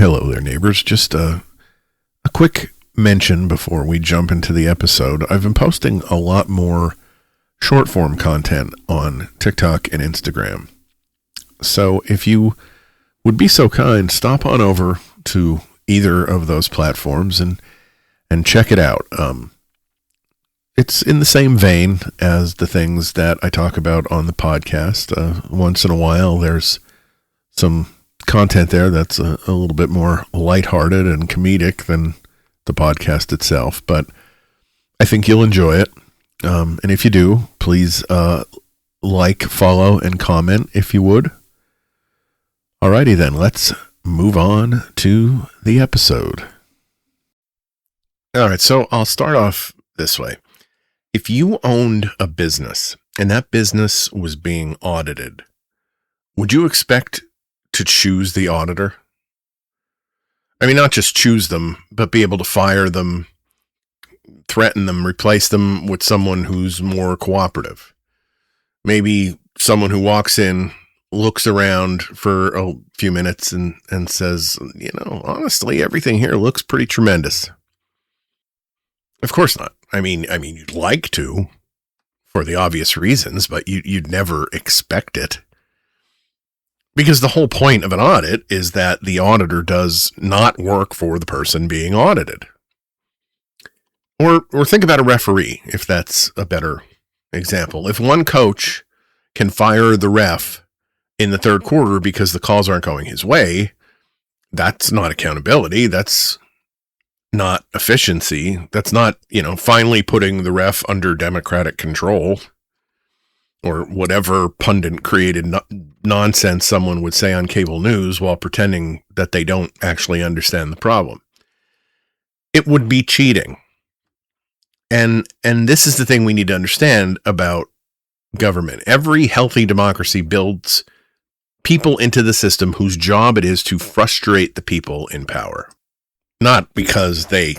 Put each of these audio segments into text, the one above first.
Hello there, neighbors. Just a quick mention before we jump into the episode. I've been posting a lot more short-form content on TikTok and Instagram. So if you would be so kind, stop on over to either of those platforms and check it out. It's in the same vein as the things that I talk about on the podcast. Once in a while, there's some content there that's a little bit more lighthearted and comedic than the podcast itself, but I think you'll enjoy it. And if you do, please like, follow, and comment if you would. Alrighty then, let's move on to the episode. Alright, so I'll start off this way. If you owned a business and that business was being audited, would you expect to choose the auditor? I mean, not just choose them, but be able to fire them, threaten them, replace them with someone who's more cooperative. Maybe someone who walks in, looks around for a few minutes and says, honestly, everything here looks pretty tremendous. Of course not. I mean, you'd like to, for the obvious reasons, but you'd never expect it. Because the whole point of an audit is that the auditor does not work for the person being audited. Or think about a referee, if that's a better example. If one coach can fire the ref in the third quarter because the calls aren't going his way, that's not accountability. That's not efficiency. That's not, finally putting the ref under democratic control. Or whatever pundit created nonsense someone would say on cable news while pretending that they don't actually understand the problem. It would be cheating. And this is the thing we need to understand about government. Every healthy democracy builds people into the system whose job it is to frustrate the people in power. Not because they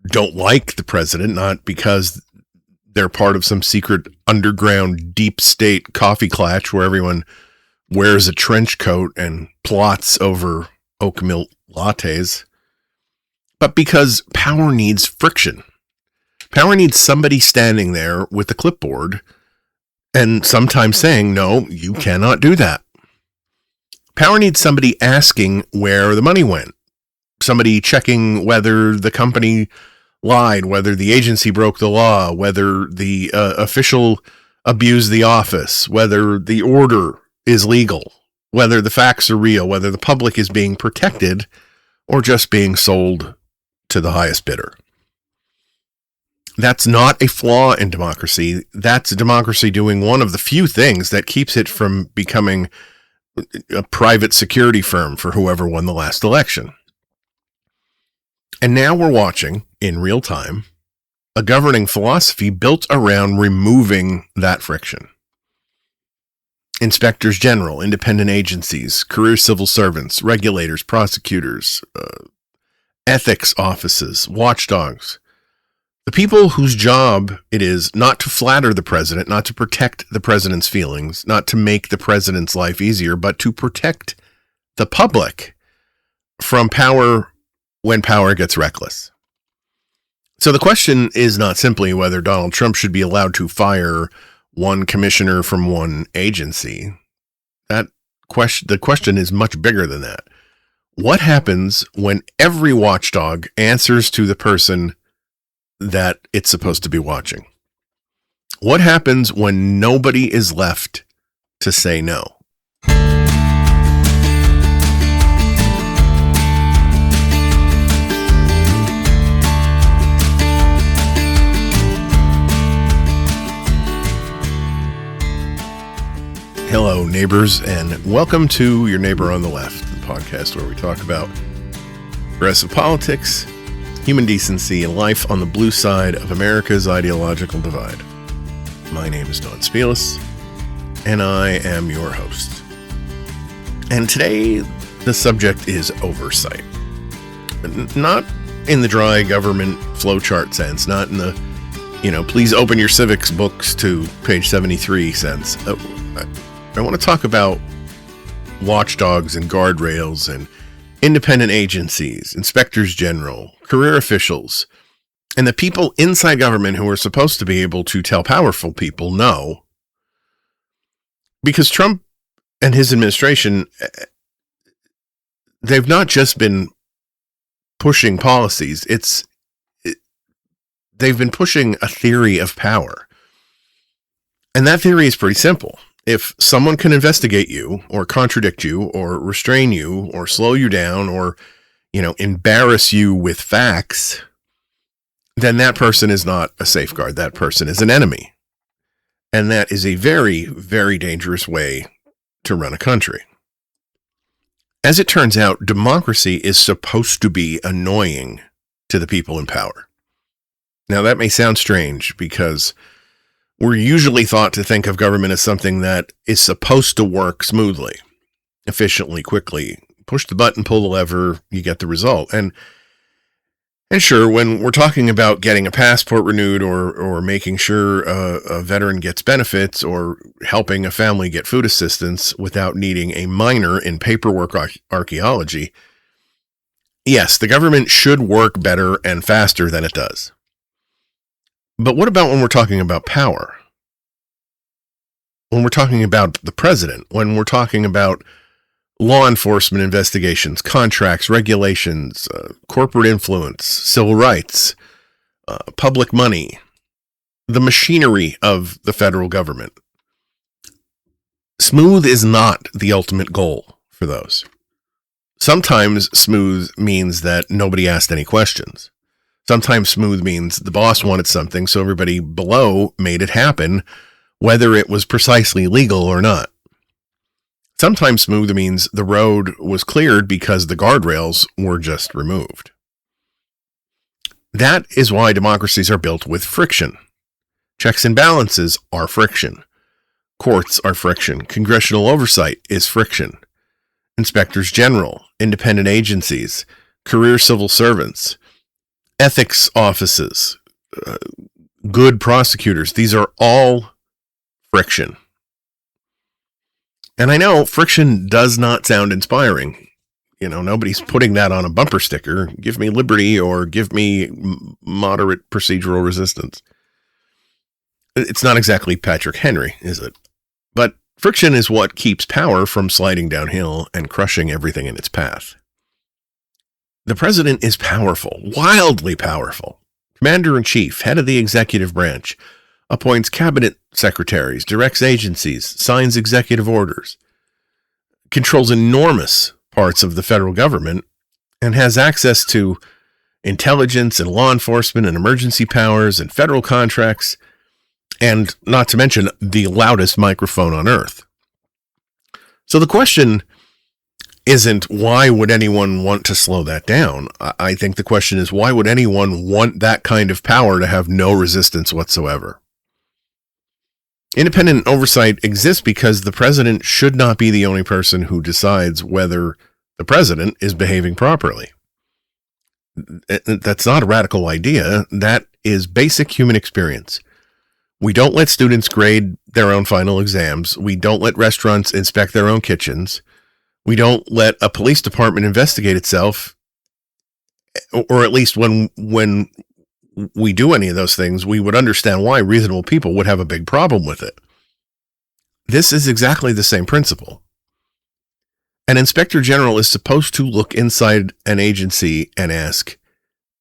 don't like the president, not because they're part of some secret underground deep state coffee clutch where everyone wears a trench coat and plots over oat milk lattes, but because power needs friction. Power needs somebody standing there with a clipboard and sometimes saying, no, you cannot do that. Power needs somebody asking where the money went. Somebody checking whether the company lied, whether the agency broke the law, whether the official abused the office, whether the order is legal, whether the facts are real, whether the public is being protected or just being sold to the highest bidder. That's not a flaw in democracy. That's democracy doing one of the few things that keeps it from becoming a private security firm for whoever won the last election. And now we're watching, in real time, a governing philosophy built around removing that friction. Inspectors general, independent agencies, career civil servants, regulators, prosecutors, ethics offices, watchdogs. The people whose job it is not to flatter the president, not to protect the president's feelings, not to make the president's life easier, but to protect the public from power when power gets reckless. So the question is not simply whether Donald Trump should be allowed to fire one commissioner from one agency. The question is much bigger than that. What happens when every watchdog answers to the person that it's supposed to be watching? What happens when nobody is left to say no? Hello, neighbors, and welcome to Your Neighbor on the Left, the podcast where we talk about progressive politics, human decency, and life on the blue side of America's ideological divide. My name is Don Spielis, and I am your host. And today, the subject is oversight. Not in the dry government flowchart sense, not in the, please open your civics books to page 73 sense. I want to talk about watchdogs and guardrails and independent agencies, inspectors general, career officials, and the people inside government who are supposed to be able to tell powerful people no. Because Trump and his administration, they've not just been pushing policies, they've been pushing a theory of power. And that theory is pretty simple. If someone can investigate you or contradict you or restrain you or slow you down or, embarrass you with facts, then that person is not a safeguard. That person is an enemy. And that is a very, very dangerous way to run a country. As it turns out, democracy is supposed to be annoying to the people in power. Now, that may sound strange because we're usually thought to think of government as something that is supposed to work smoothly, efficiently, quickly. Push the button, pull the lever, you get the result. And sure, when we're talking about getting a passport renewed or making sure a veteran gets benefits or helping a family get food assistance without needing a minor in paperwork archaeology, yes, the government should work better and faster than it does. But what about when we're talking about power? When we're talking about the president, when we're talking about law enforcement investigations, contracts, regulations, corporate influence, civil rights, public money, the machinery of the federal government. Smooth is not the ultimate goal for those. Sometimes smooth means that nobody asked any questions. Sometimes smooth means the boss wanted something, so everybody below made it happen, whether it was precisely legal or not. Sometimes smooth means the road was cleared because the guardrails were just removed. That is why democracies are built with friction. Checks and balances are friction. Courts are friction. Congressional oversight is friction. Inspectors general, independent agencies, career civil servants, ethics offices, good prosecutors, these are all friction. And I know friction does not sound inspiring. Nobody's putting that on a bumper sticker. Give me liberty or give me moderate procedural resistance. It's not exactly Patrick Henry, is it? But friction is what keeps power from sliding downhill and crushing everything in its path. The president is powerful, wildly powerful. Commander-in-chief, head of the executive branch, appoints cabinet secretaries, directs agencies, signs executive orders, controls enormous parts of the federal government, and has access to intelligence and law enforcement and emergency powers and federal contracts, and not to mention the loudest microphone on earth. So the question isn't why would anyone want to slow that down? I think the question is why would anyone want that kind of power to have no resistance whatsoever? Independent oversight exists because the president should not be the only person who decides whether the president is behaving properly. That's not a radical idea. That is basic human experience. We don't let students grade their own final exams. We don't let restaurants inspect their own kitchens. We don't let a police department investigate itself, or at least when we do any of those things, we would understand why reasonable people would have a big problem with it. This is exactly the same principle. An inspector general is supposed to look inside an agency and ask,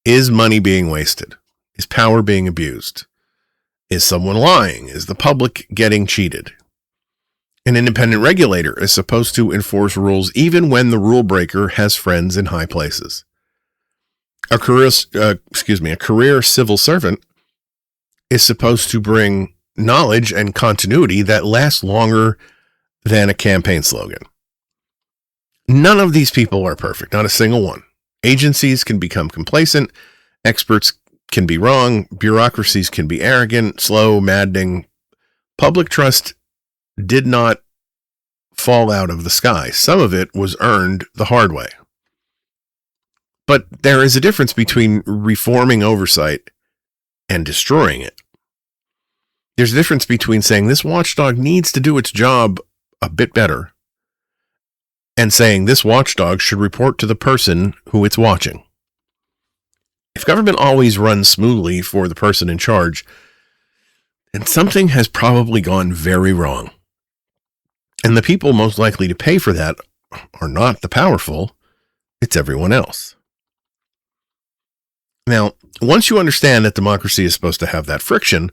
is money being wasted? Is power being abused? Is someone lying? Is the public getting cheated? An independent regulator is supposed to enforce rules even when the rule breaker has friends in high places. A career civil servant is supposed to bring knowledge and continuity that lasts longer than a campaign slogan. None of these people are perfect, not a single one. Agencies can become complacent, experts can be wrong, bureaucracies can be arrogant, slow, maddening. Public trust did not fall out of the sky. Some of it was earned the hard way. But there is a difference between reforming oversight and destroying it. There's a difference between saying this watchdog needs to do its job a bit better and saying this watchdog should report to the person who it's watching. If government always runs smoothly for the person in charge, then something has probably gone very wrong. And the people most likely to pay for that are not the powerful, it's everyone else. Now, once you understand that democracy is supposed to have that friction,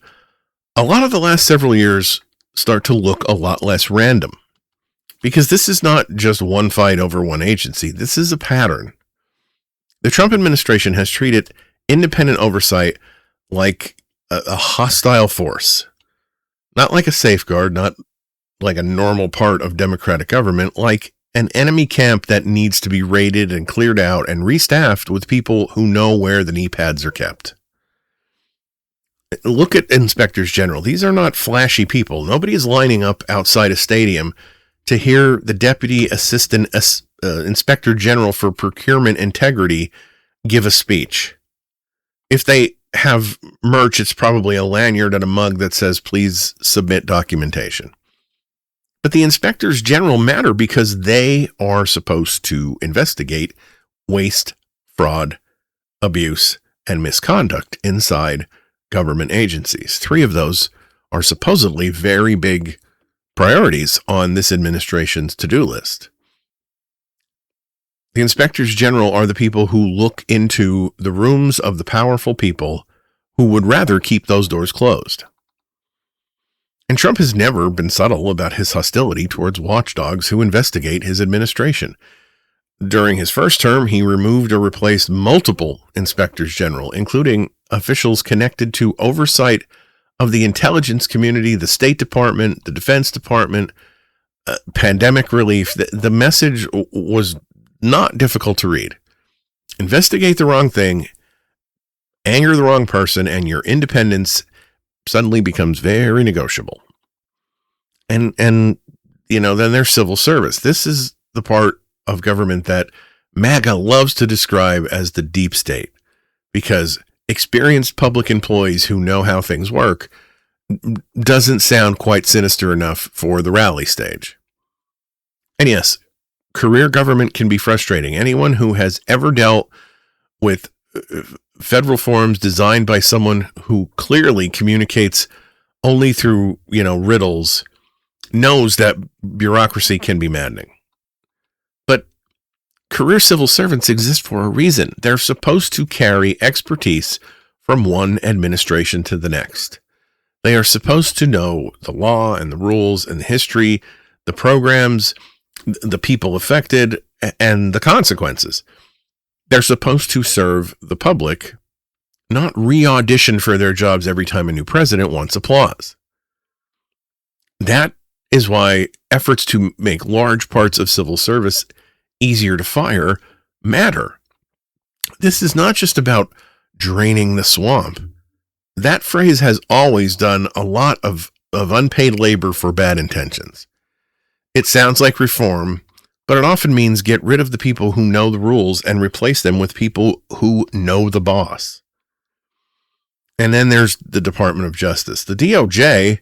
a lot of the last several years start to look a lot less random. Because this is not just one fight over one agency. This is a pattern. The Trump administration has treated independent oversight like a hostile force. Not like a safeguard, not like a normal part of democratic government, like an enemy camp that needs to be raided and cleared out and restaffed with people who know where the knee pads are kept. Look at inspectors general. These are not flashy people. Nobody is lining up outside a stadium to hear the deputy assistant inspector general for procurement integrity give a speech. If they have merch, it's probably a lanyard and a mug that says, please submit documentation. But the inspectors general matter because they are supposed to investigate waste, fraud, abuse, and misconduct inside government agencies. 3 of those are supposedly very big priorities on this administration's to-do list. The inspectors general are the people who look into the rooms of the powerful people who would rather keep those doors closed. And Trump has never been subtle about his hostility towards watchdogs who investigate his administration. During his first term, he removed or replaced multiple inspectors general, including officials connected to oversight of the intelligence community, the State Department, the Defense Department, pandemic relief. The message was not difficult to read. Investigate the wrong thing, anger the wrong person, and your independence suddenly becomes very negotiable. And then there's civil service. This is the part of government that MAGA loves to describe as the deep state, because experienced public employees who know how things work doesn't sound quite sinister enough for the rally stage. And yes, career government can be frustrating. Anyone who has ever dealt with federal forms designed by someone who clearly communicates only through, riddles knows that bureaucracy can be maddening. But career civil servants exist for a reason. They're supposed to carry expertise from one administration to the next. They are supposed to know the law and the rules and the history, the programs, the people affected, and the consequences. They're supposed to serve the public, not re-audition for their jobs every time a new president wants applause. That is why efforts to make large parts of civil service easier to fire matter. This is not just about draining the swamp. That phrase has always done a lot of unpaid labor for bad intentions. It sounds like reform, but it often means get rid of the people who know the rules and replace them with people who know the boss. And then there's the Department of Justice. The DOJ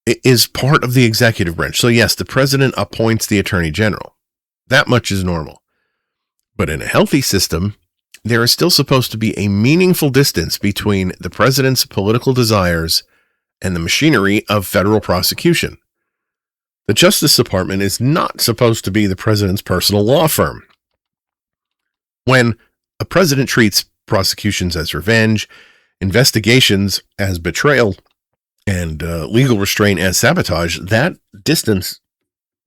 is part of the executive branch. So yes, the president appoints the attorney general. That much is normal. But in a healthy system, there is still supposed to be a meaningful distance between the president's political desires and the machinery of federal prosecution. The Justice Department is not supposed to be the president's personal law firm. When a president treats prosecutions as revenge, investigations as betrayal, and legal restraint as sabotage, that distance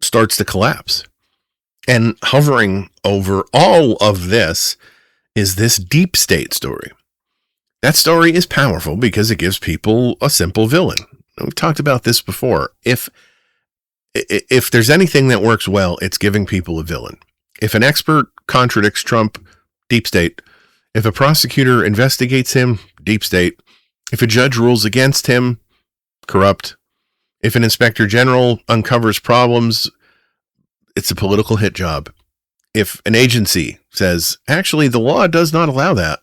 starts to collapse. And hovering over all of this is this deep state story. That story is powerful because it gives people a simple villain. We've talked about this before. If there's anything that works well, it's giving people a villain. If an expert contradicts Trump, deep state. If a prosecutor investigates him, deep state. If a judge rules against him, corrupt. If an inspector general uncovers problems, it's a political hit job. If an agency says, actually, the law does not allow that,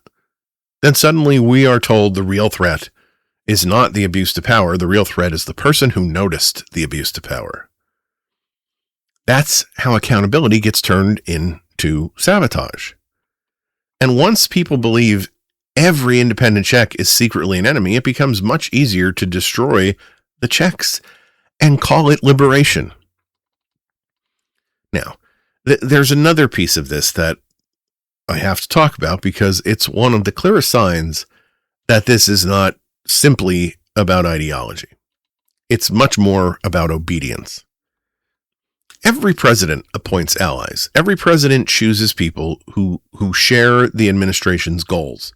then suddenly we are told the real threat is not the abuse to power. The real threat is the person who noticed the abuse to power. That's how accountability gets turned into sabotage. And once people believe every independent check is secretly an enemy, it becomes much easier to destroy the checks and call it liberation. Now, there's another piece of this that I have to talk about because it's one of the clearest signs that this is not simply about ideology. It's much more about obedience. Every president appoints allies. Every president chooses people who share the administration's goals.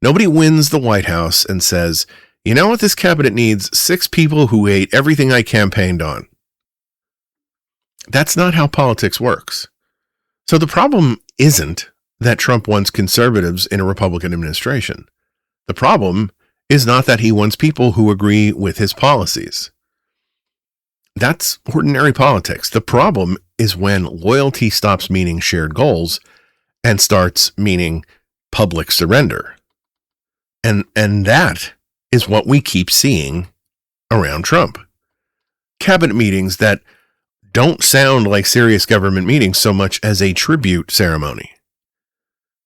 Nobody wins the White House and says, you know what this cabinet needs? 6 people who hate everything I campaigned on. That's not how politics works. So the problem isn't that Trump wants conservatives in a Republican administration. The problem is not that he wants people who agree with his policies. That's ordinary politics. The problem is when loyalty stops meaning shared goals and starts meaning public surrender. And that is what we keep seeing around Trump. Cabinet meetings that don't sound like serious government meetings so much as a tribute ceremony.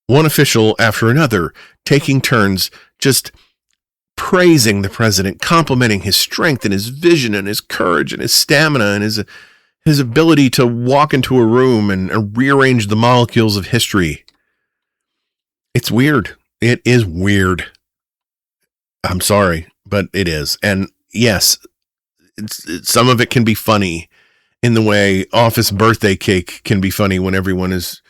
One official after another taking turns just praising the president, complimenting his strength and his vision and his courage and his stamina and his ability to walk into a room and rearrange the molecules of history. It's weird. It is weird. I'm sorry, but it is. And yes, some of it can be funny in the way office birthday cake can be funny when everyone is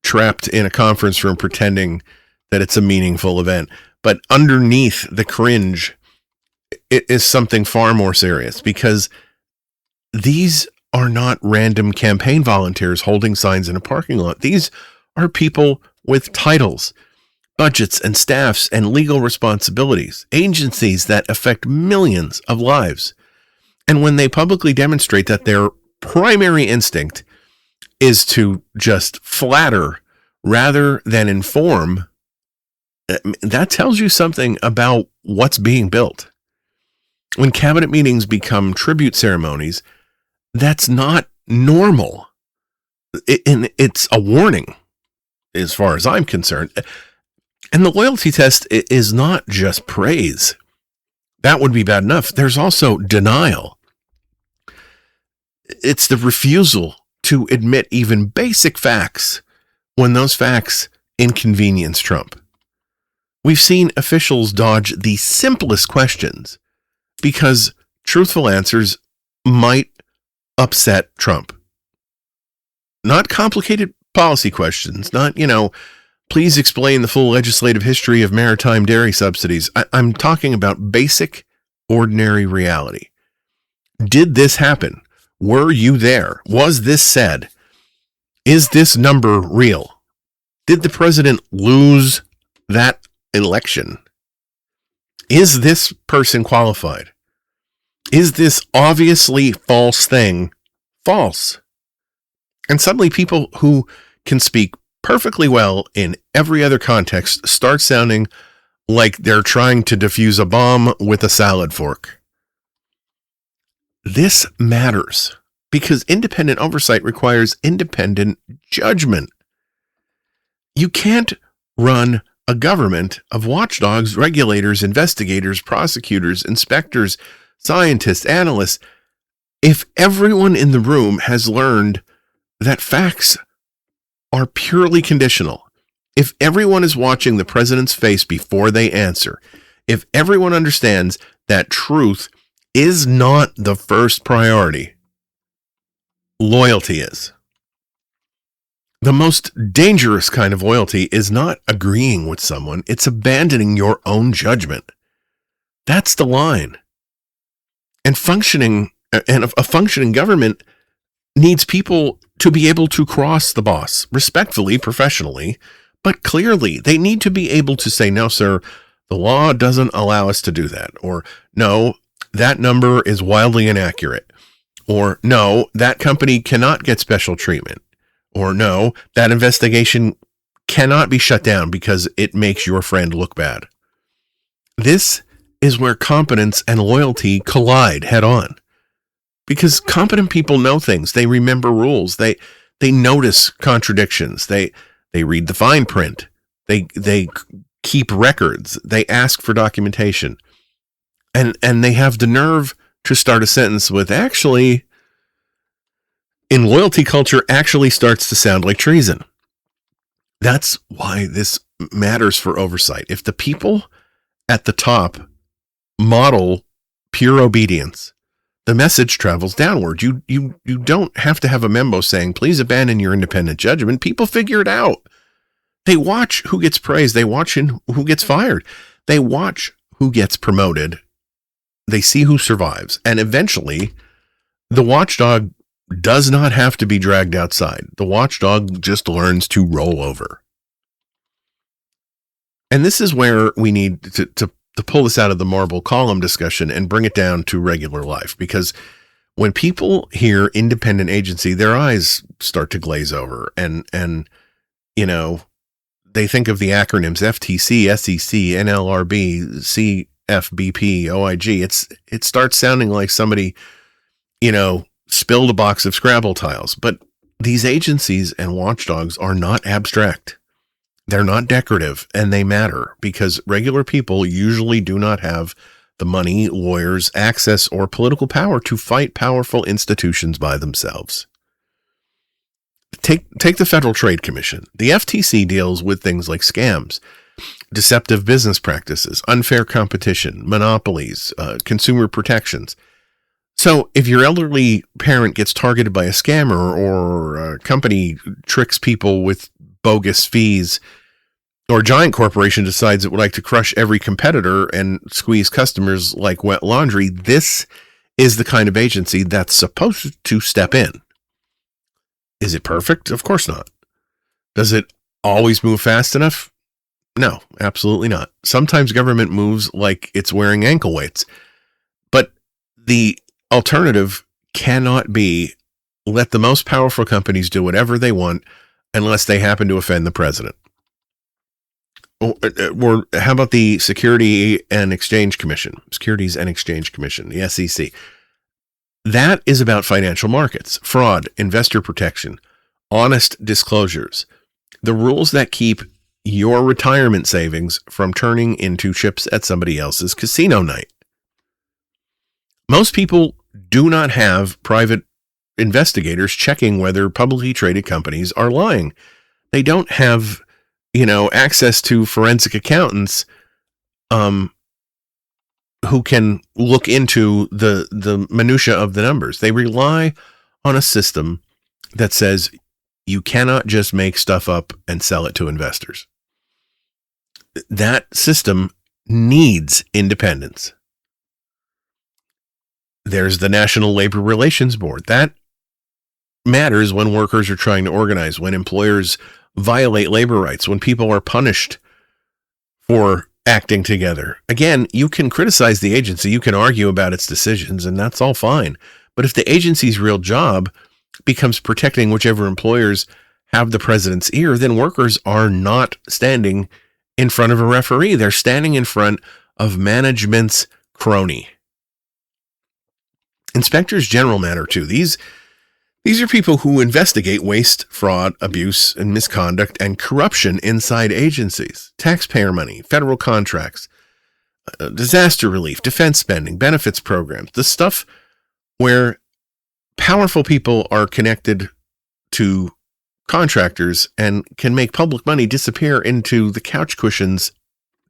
trapped in a conference room pretending that it's a meaningful event. But underneath the cringe, it is something far more serious because these are not random campaign volunteers holding signs in a parking lot. These are people with titles, budgets and staffs and legal responsibilities, agencies that affect millions of lives. And when they publicly demonstrate that their primary instinct is to just flatter rather than inform, that tells you something about what's being built. When cabinet meetings become tribute ceremonies, that's not normal. It's a warning, as far as I'm concerned. And the loyalty test is not just praise. That would be bad enough. There's also denial. It's the refusal to admit even basic facts when those facts inconvenience Trump. We've seen officials dodge the simplest questions because truthful answers might upset Trump. Not complicated policy questions, not, please explain the full legislative history of maritime dairy subsidies. I'm talking about basic, ordinary reality. Did this happen? Were you there? Was this said? Is this number real? Did the president lose that election? Is this person qualified? Is this obviously false thing false? And suddenly people who can speak perfectly well in every other context start sounding like they're trying to defuse a bomb with a salad fork. This matters because independent oversight requires independent judgment. You can't run a government of watchdogs, regulators, investigators, prosecutors, inspectors, scientists, analysts, if everyone in the room has learned that facts are purely conditional, if everyone is watching the president's face before they answer, if everyone understands that truth is not the first priority, loyalty is. The most dangerous kind of loyalty is not agreeing with someone, it's abandoning your own judgment. That's the line. And a functioning government needs people to be able to cross the boss respectfully, professionally, but clearly. They need to be able to say, no, sir, the law doesn't allow us to do that. Or no, that number is wildly inaccurate. Or no, that company cannot get special treatment. Or no, that investigation cannot be shut down because it makes your friend look bad. This is where competence and loyalty collide head on. because competent people know things. They remember rules. They notice contradictions. They read the fine print. They keep records. They ask for documentation. And they have the nerve to start a sentence with actually, in loyalty culture, actually starts to sound like treason. That's why this matters for oversight. If the people at the top model pure obedience, the message travels downward. You don't have to have a memo saying, please abandon your independent judgment. People figure it out. They watch who gets praised. They watch who gets fired. They watch who gets promoted. They see who survives. And eventually, the watchdog does not have to be dragged outside. The watchdog just learns to roll over. And this is where we need to pull this out of the marble column discussion and bring it down to regular life. Because when people hear independent agency, their eyes start to glaze over. And you know, they think of the acronyms FTC, SEC, NLRB, CFBP, OIG. It starts sounding like somebody, spilled a box of Scrabble tiles. But these agencies and watchdogs are not abstract. They're not decorative, and they matter because regular people usually do not have the money, lawyers, access, or political power to fight powerful institutions by themselves. Take the Federal Trade Commission. The FTC deals with things like scams, deceptive business practices, unfair competition, monopolies, consumer protections. So if your elderly parent gets targeted by a scammer or a company tricks people with bogus fees, or a giant corporation decides it would like to crush every competitor and squeeze customers like wet laundry, this is the kind of agency that's supposed to step in. Is it perfect? Of course not. Does it always move fast enough? No, absolutely not. Sometimes government moves like it's wearing ankle weights. But the alternative cannot be let the most powerful companies do whatever they want unless they happen to offend the president. Or how about the Securities and Exchange Commission, the SEC? That is about financial markets, fraud, investor protection, honest disclosures, the rules that keep your retirement savings from turning into chips at somebody else's casino night. Most people do not have private investigators checking whether publicly traded companies are lying. They don't have access to forensic accountants who can look into the minutia of the numbers. They rely on a system that says you cannot just make stuff up and sell it to investors. That system needs independence. There's the National Labor Relations Board. That matters when workers are trying to organize, when employers violate labor rights, when people are punished for acting together. Again, you can criticize the agency, you can argue about its decisions, and that's all fine. But if the agency's real job becomes protecting whichever employers have the president's ear, then workers are not standing in front of a referee. They're standing in front of management's crony. Inspectors general matter too. These are people who investigate waste, fraud, abuse, and misconduct and corruption inside agencies, taxpayer money, federal contracts, disaster relief, defense spending, benefits programs, the stuff where powerful people are connected to contractors and can make public money disappear into the couch cushions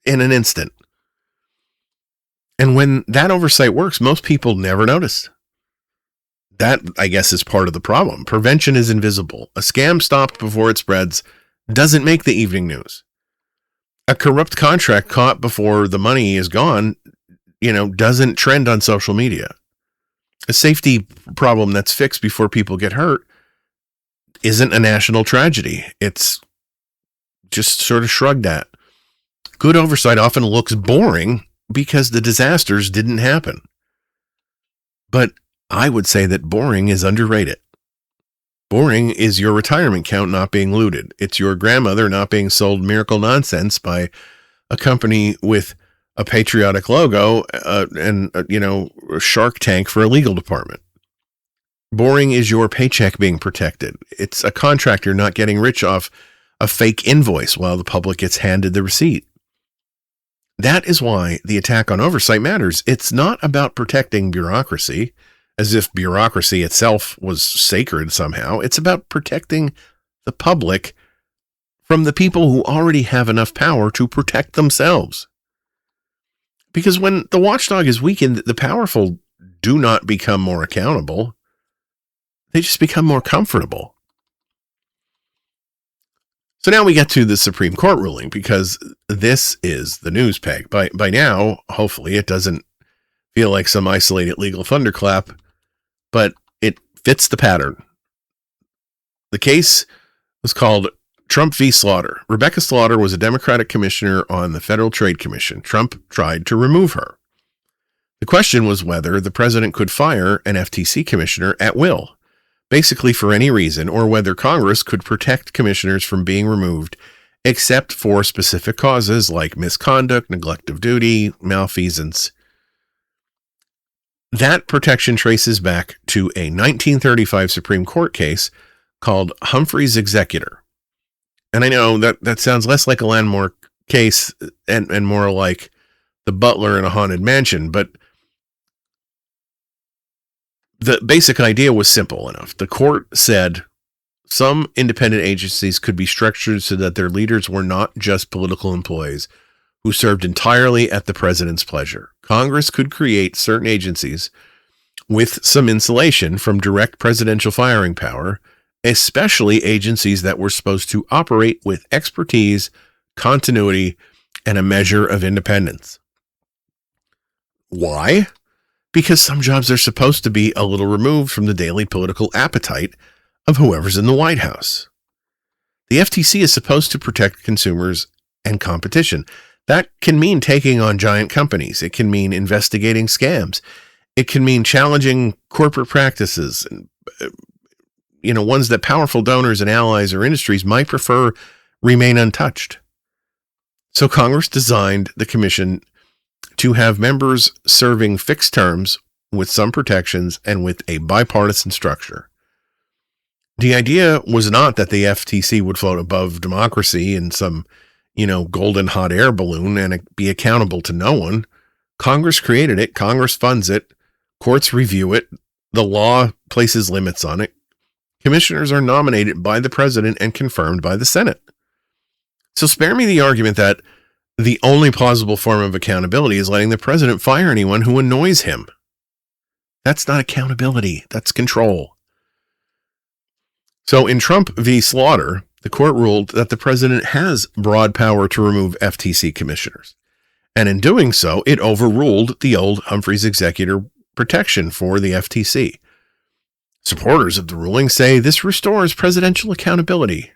in an instant. And when that oversight works, most people never notice. That, I guess, is part of the problem. Prevention is invisible. A scam stopped before it spreads doesn't make the evening news. A corrupt contract caught before the money is gone, doesn't trend on social media. A safety problem that's fixed before people get hurt isn't a national tragedy. It's just sort of shrugged at. Good oversight often looks boring because the disasters didn't happen. But I would say that boring is underrated. Boring is your retirement account not being looted. It's your grandmother not being sold miracle nonsense by a company with a patriotic logo and a Shark Tank for a legal department. Boring is your paycheck being protected. It's a contractor not getting rich off a fake invoice while the public gets handed the receipt. That is why the attack on oversight matters. It's not about protecting bureaucracy, as if bureaucracy itself was sacred somehow. It's about protecting the public from the people who already have enough power to protect themselves. Because when the watchdog is weakened, the powerful do not become more accountable. They just become more comfortable. So now we get to the Supreme Court ruling, because this is the news peg. By now, hopefully, it doesn't feel like some isolated legal thunderclap, but it fits the pattern. The case was called Trump v. Slaughter. Rebecca Slaughter was a Democratic commissioner on the Federal Trade Commission. Trump tried to remove her. The question was whether the president could fire an FTC commissioner at will, basically for any reason, or whether Congress could protect commissioners from being removed except for specific causes like misconduct, neglect of duty, malfeasance. That protection traces back to a 1935 Supreme Court case called Humphrey's Executor. And I know that sounds less like a landmark case and more like the butler in a haunted mansion, but the basic idea was simple enough. The court said some independent agencies could be structured so that their leaders were not just political employees who served entirely at the president's pleasure. Congress could create certain agencies with some insulation from direct presidential firing power, especially agencies that were supposed to operate with expertise, continuity, and a measure of independence. Why? Because some jobs are supposed to be a little removed from the daily political appetite of whoever's in the White House. The FTC is supposed to protect consumers and competition. That can mean taking on giant companies. It can mean investigating scams. It can mean challenging corporate practices, ones that powerful donors and allies or industries might prefer remain untouched. So Congress designed the commission to have members serving fixed terms with some protections and with a bipartisan structure. The idea was not that the FTC would float above democracy in some, golden hot air balloon and be accountable to no one. Congress created it. Congress funds it. Courts review it. The law places limits on it. Commissioners are nominated by the president and confirmed by the Senate. So spare me the argument that the only plausible form of accountability is letting the president fire anyone who annoys him. That's not accountability. That's control. So in Trump v. Slaughter, the court ruled that the president has broad power to remove FTC commissioners. And in doing so, it overruled the old Humphrey's Executor protection for the FTC. Supporters of the ruling say this restores presidential accountability.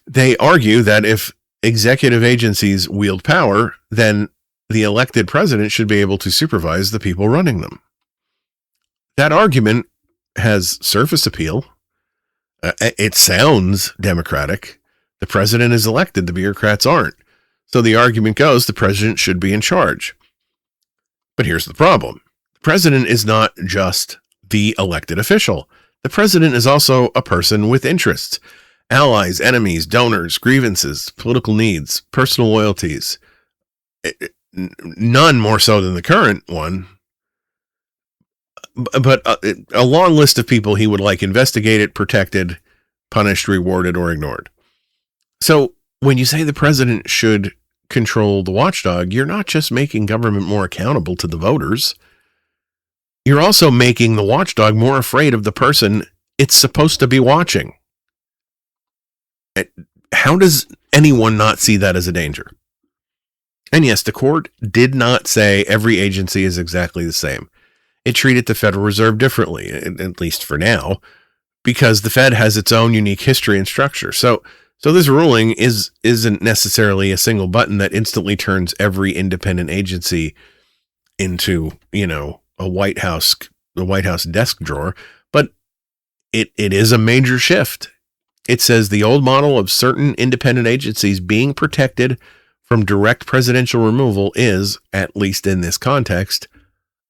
They argue that if executive agencies wield power, then the elected president should be able to supervise the people running them. That argument has surface appeal. It sounds democratic. The president is elected, the bureaucrats aren't. So the argument goes the president should be in charge. But here's the problem. The president is not just the elected official. The president is also a person with interests, allies, enemies, donors, grievances, political needs, personal loyalties. None more so than the current one. But a long list of people he would like investigated, protected, punished, rewarded, or ignored. So when you say the president should control the watchdog, you're not just making government more accountable to the voters. You're also making the watchdog more afraid of the person it's supposed to be watching. How does anyone not see that as a danger? And yes, the court did not say every agency is exactly the same. It treated the Federal Reserve differently, at least for now, because the Fed has its own unique history and structure. So this ruling isn't necessarily a single button that instantly turns every independent agency into, a White House desk drawer, but it is a major shift. It says the old model of certain independent agencies being protected from direct presidential removal is, at least in this context,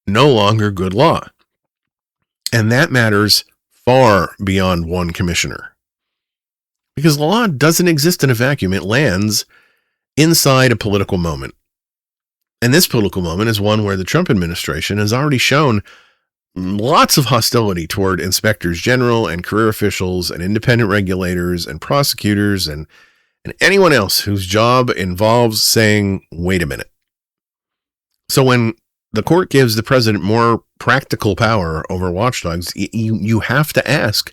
no longer good law. And that matters far beyond one commissioner. Because the law doesn't exist in a vacuum. It lands inside a political moment. And this political moment is one where the Trump administration has already shown lots of hostility toward inspectors general and career officials and independent regulators and prosecutors and anyone else whose job involves saying, wait a minute. So when the court gives the president more practical power over watchdogs, you have to ask,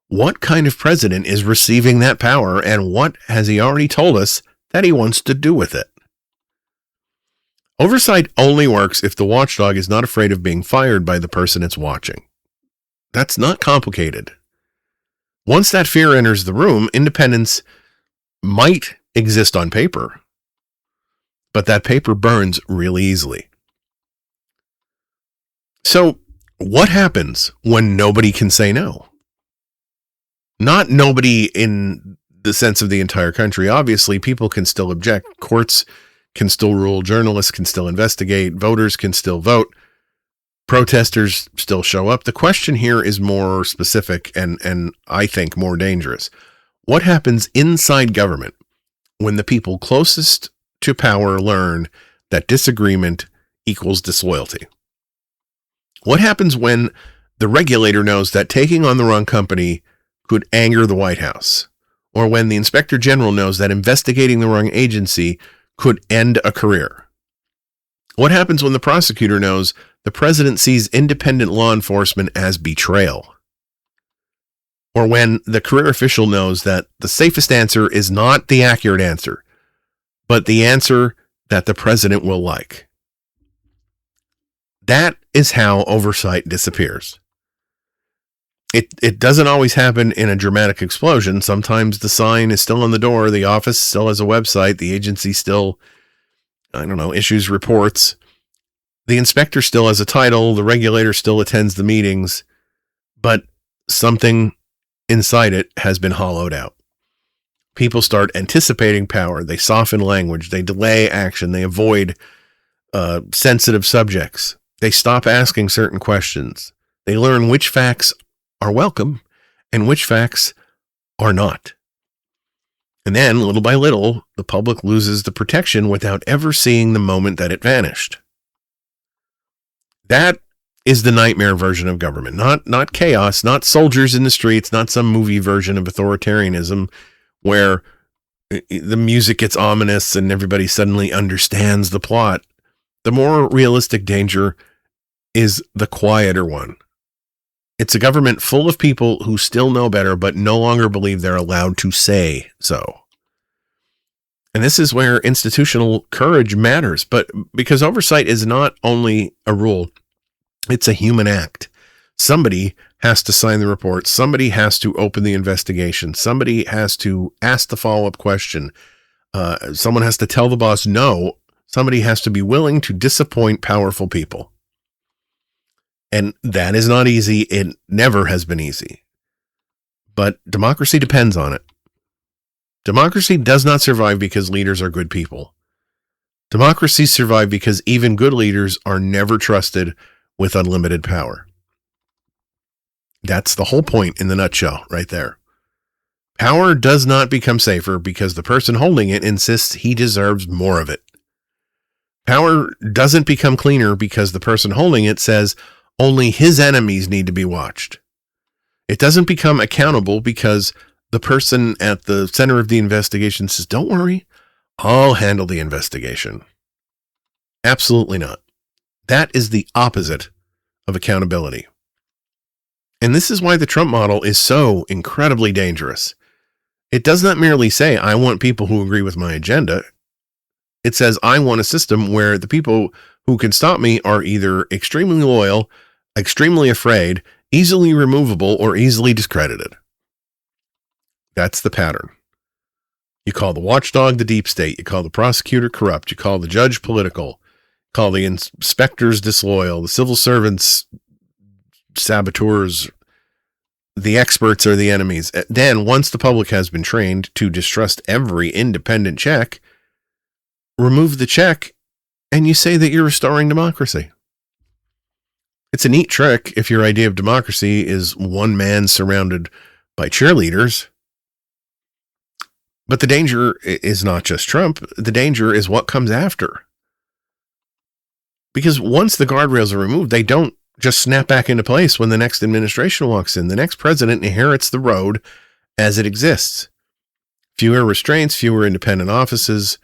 what kind of president is receiving that power, and what has he already told us that he wants to do with it? Oversight only works if the watchdog is not afraid of being fired by the person it's watching. That's not complicated. Once that fear enters the room, independence might exist on paper, but that paper burns really easily. So, what happens when nobody can say no? Not nobody in the sense of the entire country. Obviously, people can still object. Courts can still rule. Journalists can still investigate. Voters can still vote. Protesters still show up. The question here is more specific and I think more dangerous. What happens inside government when the people closest to power learn that disagreement equals disloyalty? What happens when the regulator knows that taking on the wrong company could anger the White House? Or when the inspector general knows that investigating the wrong agency could end a career? What happens when the prosecutor knows the president sees independent law enforcement as betrayal? Or when the career official knows that the safest answer is not the accurate answer, but the answer that the president will like? That is how oversight disappears. It doesn't always happen in a dramatic explosion. Sometimes the sign is still on the door, the office still has a website, the agency still, issues reports. The inspector still has a title, the regulator still attends the meetings, but something inside it has been hollowed out. People start anticipating power, they soften language, they delay action, they avoid sensitive subjects. They stop asking certain questions. They learn which facts are welcome and which facts are not. And then, little by little, the public loses the protection without ever seeing the moment that it vanished. That is the nightmare version of government. Not chaos, not soldiers in the streets, not some movie version of authoritarianism where the music gets ominous and everybody suddenly understands the plot. The more realistic danger is the quieter one. It's a government full of people who still know better, but no longer believe they're allowed to say so. And this is where institutional courage matters, but because oversight is not only a rule, it's a human act. Somebody has to sign the report. Somebody has to open the investigation. Somebody has to ask the follow-up question. Someone has to tell the boss no. Somebody has to be willing to disappoint powerful people. And that is not easy. It never has been easy. But democracy depends on it. Democracy does not survive because leaders are good people. Democracies survive because even good leaders are never trusted with unlimited power. That's the whole point in the nutshell right there. Power does not become safer because the person holding it insists he deserves more of it. Power doesn't become cleaner because the person holding it says only his enemies need to be watched. It doesn't become accountable because the person at the center of the investigation says, don't worry, I'll handle the investigation. Absolutely not. That is the opposite of accountability. And this is why the Trump model is so incredibly dangerous. It does not merely say, I want people who agree with my agenda. It says, I want a system where the people who can stop me are either extremely loyal, extremely afraid, easily removable, or easily discredited. That's the pattern. You call the watchdog the deep state. You call the prosecutor corrupt. You call the judge political. Call the inspectors disloyal. The civil servants saboteurs. The experts are the enemies. Then, once the public has been trained to distrust every independent check, remove the check and you say that you're restoring democracy. It's a neat trick if your idea of democracy is one man surrounded by cheerleaders. But the danger is not just Trump. The danger is what comes after. Because once the guardrails are removed, they don't just snap back into place when the next administration walks in. The next president inherits the road as it exists. Fewer restraints, fewer independent offices,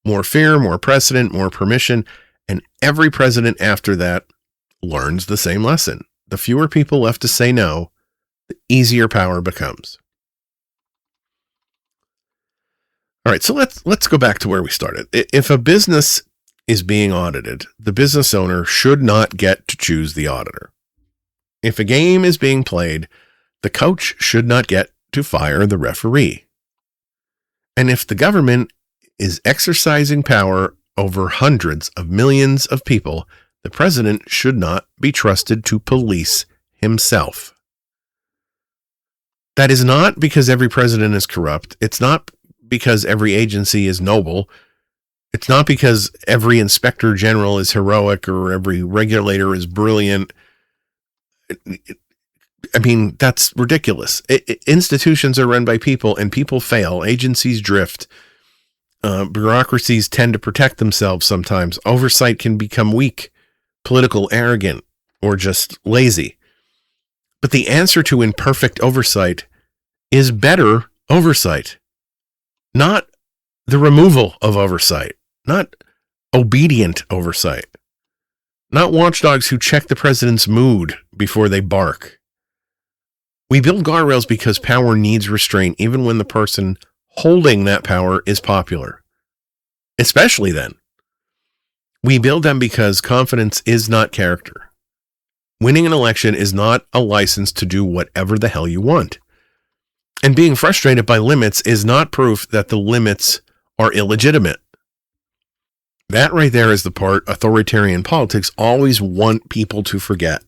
more fear, more precedent, more permission. And every president after that learns the same lesson. The fewer people left to say no, the easier power becomes. All right, so let's go back to where we started. If a business is being audited, the business owner should not get to choose the auditor. If a game is being played, the coach should not get to fire the referee. And if the government is exercising power over hundreds of millions of people, the president should not be trusted to police himself. That is not because every president is corrupt. It's not because every agency is noble. It's not because every inspector general is heroic or every regulator is brilliant. I mean, that's ridiculous. Institutions are run by people and people fail. Agencies drift. Bureaucracies tend to protect themselves sometimes. Oversight can become weak, political, arrogant, or just lazy. But the answer to imperfect oversight is better oversight. Not the removal of oversight, not obedient oversight, not watchdogs who check the president's mood before they bark. We build guardrails because power needs restraint, even when the person holding that power is popular. Especially then. We build them because confidence is not character. Winning an election is not a license to do whatever the hell you want. And being frustrated by limits is not proof that the limits are illegitimate. That right there is the part authoritarian politics always want people to forget.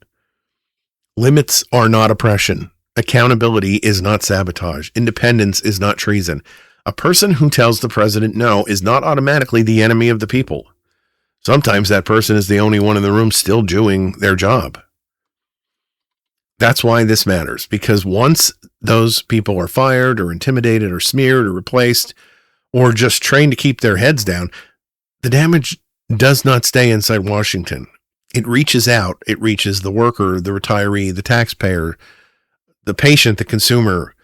Limits are not oppression. Accountability is not sabotage. Independence is not treason. A person who tells the president no is not automatically the enemy of the people. Sometimes that person is the only one in the room still doing their job. That's why this matters, because once those people are fired or intimidated or smeared or replaced or just trained to keep their heads down, the damage does not stay inside Washington. It reaches out. It reaches the worker, the retiree, the taxpayer, the patient, the consumer,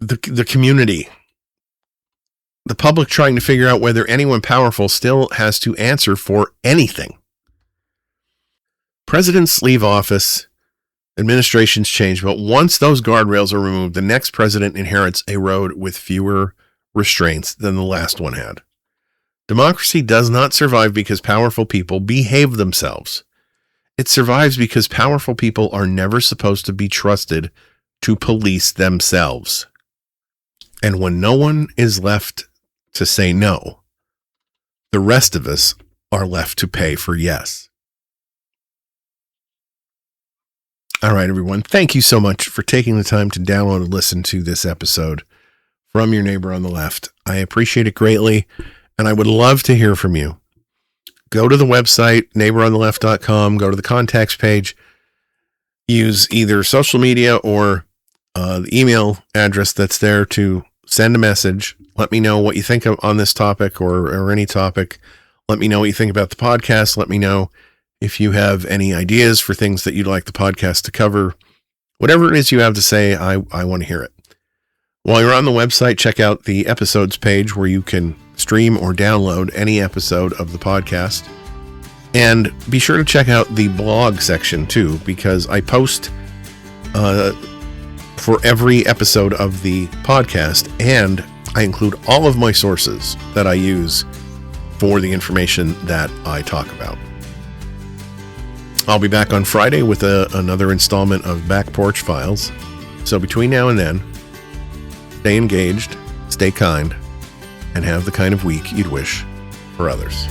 the community, the public trying to figure out whether anyone powerful still has to answer for anything. Presidents leave office. Administrations change, but once those guardrails are removed, the next president inherits a road with fewer restraints than the last one had. Democracy does not survive because powerful people behave themselves. It survives because powerful people are never supposed to be trusted to police themselves. And when no one is left to say no, the rest of us are left to pay for yes. All right, everyone. Thank you so much for taking the time to download and listen to this episode from your neighbor on the left. I appreciate it greatly, and I would love to hear from you. Go to the website, neighborontheleft.com, go to the contacts page, use either social media or the email address that's there to send a message. Let me know what you think on this topic or any topic. Let me know what you think about the podcast. Let me know if you have any ideas for things that you'd like the podcast to cover. Whatever it is you have to say, I want to hear it. While you're on the website, check out the episodes page where you can stream or download any episode of the podcast. And be sure to check out the blog section too, because I post for every episode of the podcast, and I include all of my sources that I use for the information that I talk about. I'll be back on Friday with another installment of Back Porch Files. So between now and then, stay engaged, stay kind, and have the kind of week you'd wish for others.